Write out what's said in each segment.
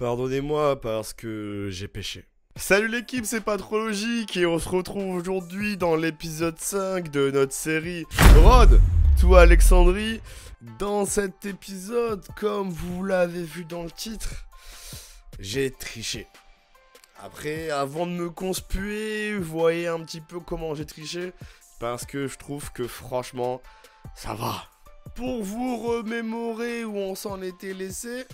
Pardonnez-moi parce que j'ai péché. Salut l'équipe, c'est pas trop logique et on se retrouve aujourd'hui dans l'épisode 5 de notre série Road to Alexandrie. Dans cet épisode, comme vous l'avez vu dans le titre, j'ai triché. Après, avant de me conspuer, vous voyez un petit peu comment j'ai triché, parce que je trouve que franchement, ça va. Pour vous remémorer où on s'en était laissé,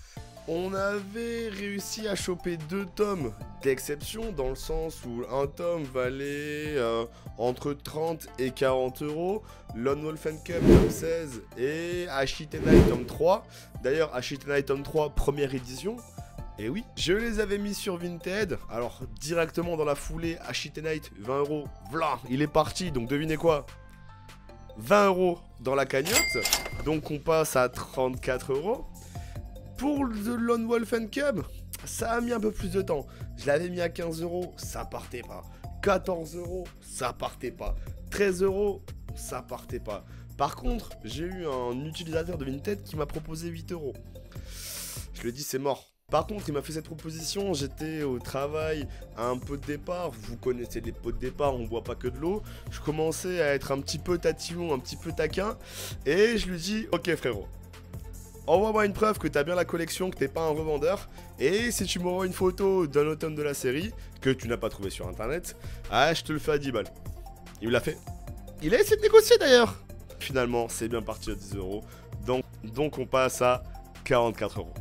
on avait réussi à choper 2 tomes d'exception, dans le sens où un tome valait entre 30 et 40 euros, Lone Wolf and Cub tome 16 et Ashitenai tome 3. D'ailleurs, Ashitenai tome 3, première édition. Et oui, je les avais mis sur Vinted. Alors, directement dans la foulée, Ashitenai, 20 euros. Voilà, il est parti. Donc, devinez quoi, 20 euros dans la cagnotte. Donc, on passe à 34 euros. Pour le Lone Wolf and Cub, ça a mis un peu plus de temps. Je l'avais mis à 15 euros, ça partait pas. 14 euros, ça partait pas. 13 euros, ça partait pas. Par contre, j'ai eu un utilisateur de Vinted qui m'a proposé 8 euros. Je lui ai dit c'est mort. Par contre, il m'a fait cette proposition, j'étais au travail à un pot de départ. Vous connaissez les pots de départ, on boit pas que de l'eau. Je commençais à être un petit peu tatillon, un petit peu taquin. Et je lui dis, ok frérot, envoie-moi une preuve que t'as bien la collection, que t'es pas un revendeur. Et si tu m'envoies une photo d'un automne de la série, que tu n'as pas trouvé sur internet, je te le fais à 10 balles. Il me l'a fait. Il a essayé de négocier d'ailleurs. Finalement, c'est bien parti à 10 euros. Donc on passe à 44 euros.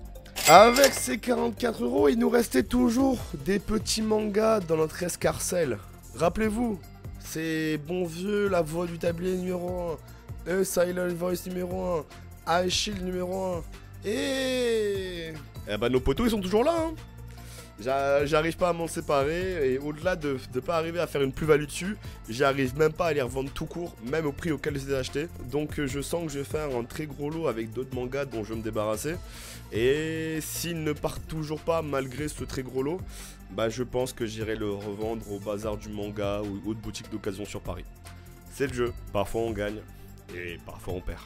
Avec ces 44 euros, il nous restait toujours des petits mangas dans notre escarcelle. Rappelez-vous, c'est bon vieux, La Voix du Tablier numéro 1, Silent Voice numéro 1, Ice Shield numéro 1. Et bah nos potos ils sont toujours là hein. J'arrive pas à m'en séparer. Et au-delà de pas arriver à faire une plus-value dessus, j'arrive même pas à les revendre tout court, même au prix auquel je les ai achetés. Donc je sens que je vais faire un très gros lot avec d'autres mangas dont je vais me débarrasser. Et s'ils ne partent toujours pas malgré ce très gros lot, bah je pense que j'irai le revendre au bazar du manga ou autre boutique d'occasion sur Paris. C'est le jeu, parfois on gagne et parfois on perd.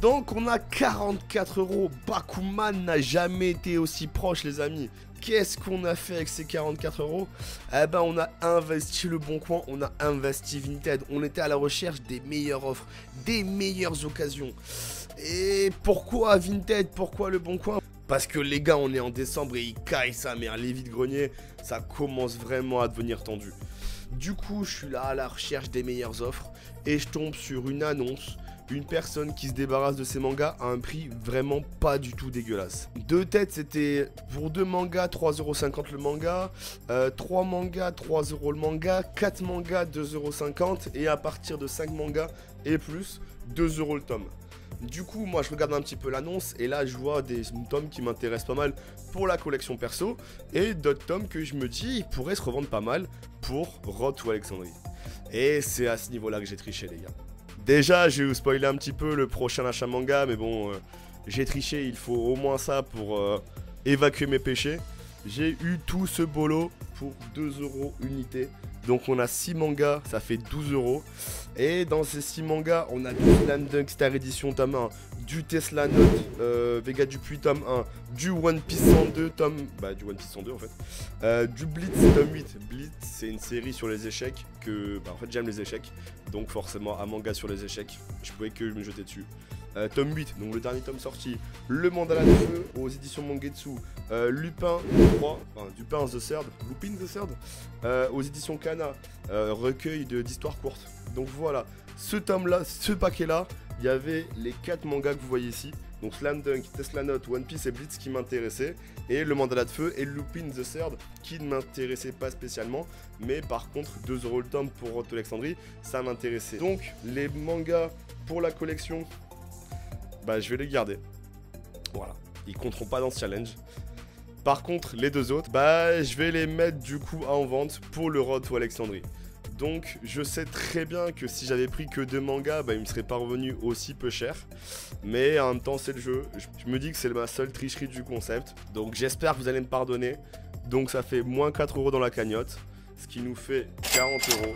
Donc on a 44 euros. Bakuman n'a jamais été aussi proche les amis. Qu'est-ce qu'on a fait avec ces 44 euros? Eh ben on a investi le Bon Coin, on a investi Vinted. On était à la recherche des meilleures offres, des meilleures occasions. Et pourquoi Vinted? Pourquoi le Bon Coin? Parce que les gars, on est en décembre et ils caillent sa mère. Les vides-greniers, ça commence vraiment à devenir tendu. Du coup, je suis là à la recherche des meilleures offres et je tombe sur une annonce. Une personne qui se débarrasse de ses mangas à un prix vraiment pas du tout dégueulasse. De tête, c'était pour 2 mangas, 3,50€ le manga, 3 mangas, 3 euros le manga, 4 mangas, 2,50€, et à partir de 5 mangas et plus, 2 euros le tome. Du coup, moi je regarde un petit peu l'annonce et là je vois des tomes qui m'intéressent pas mal pour la collection perso et d'autres tomes que je me dis ils pourraient se revendre pas mal pour Road to Alexandrie. Et c'est à ce niveau-là que j'ai triché les gars. Déjà, je vais vous spoiler un petit peu le prochain achat manga, mais bon, j'ai triché, il faut au moins ça pour évacuer mes péchés. J'ai eu tout ce bolo pour 2 euros unité. Donc on a 6 mangas, ça fait 12 euros. Et dans ces 6 mangas, on a du Slam Dunk Star Edition tome 1, du Tesla Note Vega Dupuis tome 1, du One Piece 102 tome... Bah du One Piece 102 en fait. Du Blitz tome 8. Blitz c'est une série sur les échecs que... Bah en fait j'aime les échecs. Donc forcément un manga sur les échecs, je pouvais que me jeter dessus. Tome 8, donc le dernier tome sorti, Le Mandala de Feu aux éditions Mangetsu, Lupin 3, enfin Lupin the Third, Lupin the Third, aux éditions Kana, recueil d'histoires courtes. Donc voilà, ce tome là, ce paquet là, il y avait les 4 mangas que vous voyez ici, donc Slam Dunk, Tesla Note, One Piece et Blitz qui m'intéressaient, et Le Mandala de Feu et Lupin the Third qui ne m'intéressait pas spécialement, mais par contre 2 euros le tome pour Road to Alexandrie, ça m'intéressait. Donc les mangas pour la collection, bah je vais les garder. Voilà, ils compteront pas dans ce challenge. Par contre, les 2 autres, bah je vais les mettre du coup en vente pour le Road to Alexandrie. Donc je sais très bien que si j'avais pris que 2 mangas, bah il me serait pas revenu aussi peu cher. Mais en même temps c'est le jeu, je me dis que c'est ma seule tricherie du concept. Donc j'espère que vous allez me pardonner. Donc ça fait moins 4 euros dans la cagnotte, ce qui nous fait 40 euros.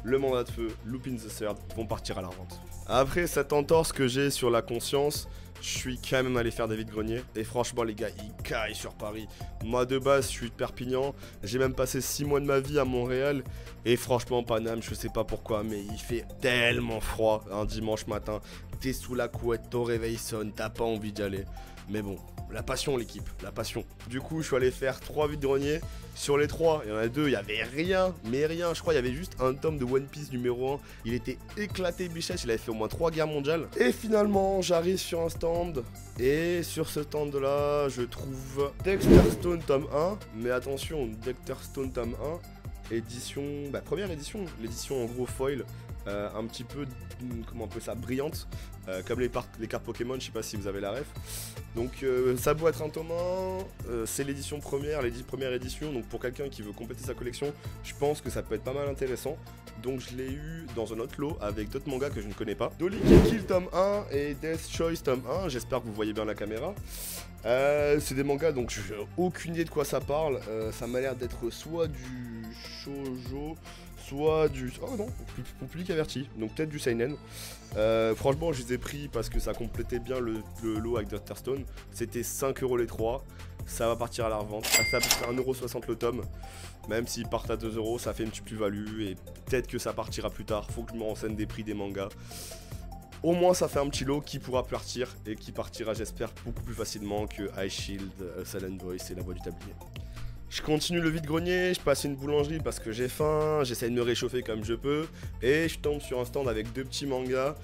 Le Mandat de Feu, Lupin the Third vont partir à la vente. Après cette entorse que j'ai sur la conscience, je suis quand même allé faire des vides-greniers. Et franchement, les gars, ils caillent sur Paris. Moi, de base, je suis de Perpignan. J'ai même passé 6 mois de ma vie à Montréal. Et franchement, Paname, je sais pas pourquoi, mais il fait tellement froid un dimanche matin. T'es sous la couette, ton réveil sonne, t'as pas envie d'y aller. Mais bon, la passion, l'équipe, la passion. Du coup, je suis allé faire 3 vides-greniers. Sur les 3, il y en a 2, il y avait rien, mais rien. Je crois qu'il y avait juste un tome de One Piece numéro 1. Il était éclaté, bichette, il avait fait au moins 3 guerres mondiales. Et finalement, j'arrive sur un stand. Et sur ce stand-là, je trouve Dexter Stone tome 1. Mais attention, Dexter Stone tome 1, édition, première édition. L'édition en gros foil. Un petit peu, comment on peut ça, brillante, comme les cartes Pokémon, je sais pas si vous avez la ref. Donc ça doit être un tome 1, c'est l'édition première, première édition, donc pour quelqu'un qui veut compléter sa collection, je pense que ça peut être pas mal intéressant. Donc je l'ai eu dans un autre lot avec d'autres mangas que je ne connais pas. Dolly Kill tome 1 et Death Choice tome 1, j'espère que vous voyez bien la caméra. C'est des mangas, donc j'ai aucune idée de quoi ça parle, ça m'a l'air d'être soit du shoujo, soit du... Oh non, pour public averti, donc peut-être du seinen. Franchement, je les ai pris parce que ça complétait bien le lot avec Dexter Stone. C'était 5€ les 3. Ça va partir à la revente. Ça fait à peu près 1,60€ le tome. Même s'ils partent à 2€, ça fait une petite plus-value. Et peut-être que ça partira plus tard. Faut que je me renseigne des prix des mangas. Au moins, ça fait un petit lot qui pourra partir. Et qui partira, j'espère, beaucoup plus facilement que Ice Shield, Silent Voice et La Voix du Tablier. Je continue le vide-grenier, je passe une boulangerie parce que j'ai faim, j'essaye de me réchauffer comme je peux, et je tombe sur un stand avec 2 petits mangas,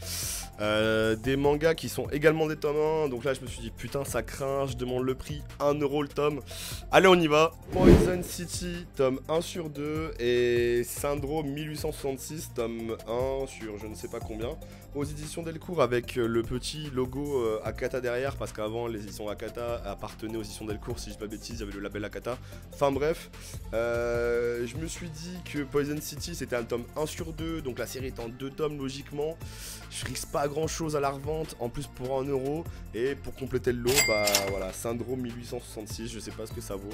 des mangas qui sont également des tomes 1, donc là je me suis dit putain ça craint, je demande le prix, 1€ le tome, allez on y va. Poison City, tome 1 sur 2, et Syndrome 1866, tome 1 sur je ne sais pas combien, aux éditions Delcourt avec le petit logo Akata derrière, parce qu'avant les éditions Akata appartenaient aux éditions Delcourt, si je dis pas bêtise, il y avait le label Akata. Enfin bref, je me suis dit que Poison City c'était un tome 1 sur 2, donc la série est en 2 tomes logiquement. Je risque pas grand chose à la revente, en plus pour 1€. Et pour compléter le lot, voilà, Syndrome 1866, je sais pas ce que ça vaut.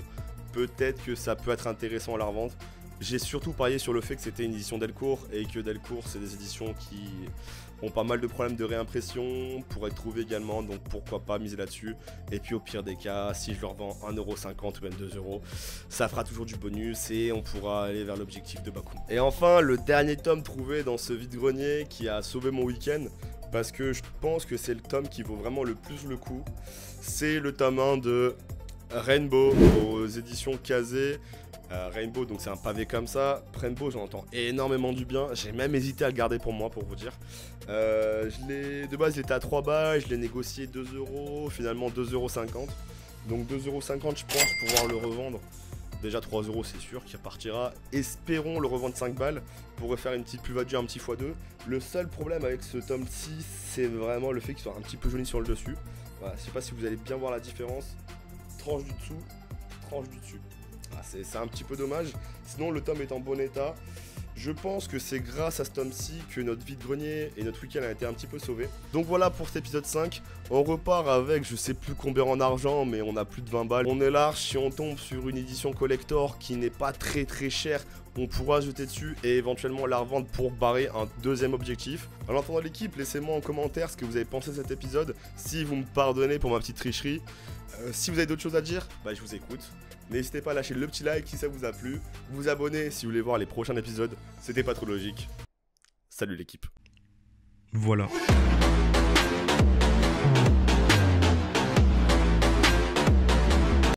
Peut-être que ça peut être intéressant à la revente. J'ai surtout parié sur le fait que c'était une édition Delcourt, et que Delcourt c'est des éditions qui ont pas mal de problèmes de réimpression pour être trouvées également, donc pourquoi pas miser là-dessus. Et puis au pire des cas, si je leur vends 1,50€ ou même 2€, ça fera toujours du bonus et on pourra aller vers l'objectif de Baku. Et enfin, le dernier tome trouvé dans ce vide-grenier qui a sauvé mon week-end, parce que je pense que c'est le tome qui vaut vraiment le plus le coup, c'est le tome 1 de Rainbow aux éditions Kazé. Rainbow, donc c'est un pavé comme ça. Rainbow, j'en entends énormément du bien. J'ai même hésité à le garder pour moi, pour vous dire. De base, il était à 3 balles. Je l'ai négocié 2€. Finalement, 2,50€. Donc 2,50€, je pense pouvoir le revendre. Déjà 3€, c'est sûr qu'il partira. Espérons le revendre 5 balles pour refaire une petite plus-value, un petit x2. Le seul problème avec ce tome-ci, c'est vraiment le fait qu'il soit un petit peu jauni sur le dessus. Voilà, je sais pas si vous allez bien voir la différence. Tranche du dessous, tranche du dessus. C'est un petit peu dommage, sinon le tome est en bon état. Je pense que c'est grâce à ce tome-ci que notre vide-grenier et notre week-end a été un petit peu sauvés. Donc voilà pour cet épisode 5, on repart avec je sais plus combien en argent, mais on a plus de 20 balles. On est large, si on tombe sur une édition collector qui n'est pas très chère, on pourra jeter dessus et éventuellement la revendre pour barrer un deuxième objectif. En attendant l'équipe, laissez-moi en commentaire ce que vous avez pensé de cet épisode, si vous me pardonnez pour ma petite tricherie. Si vous avez d'autres choses à dire, je vous écoute. N'hésitez pas à lâcher le petit like si ça vous a plu, vous abonner si vous voulez voir les prochains épisodes. C'était pas trop logique. Salut l'équipe. Voilà.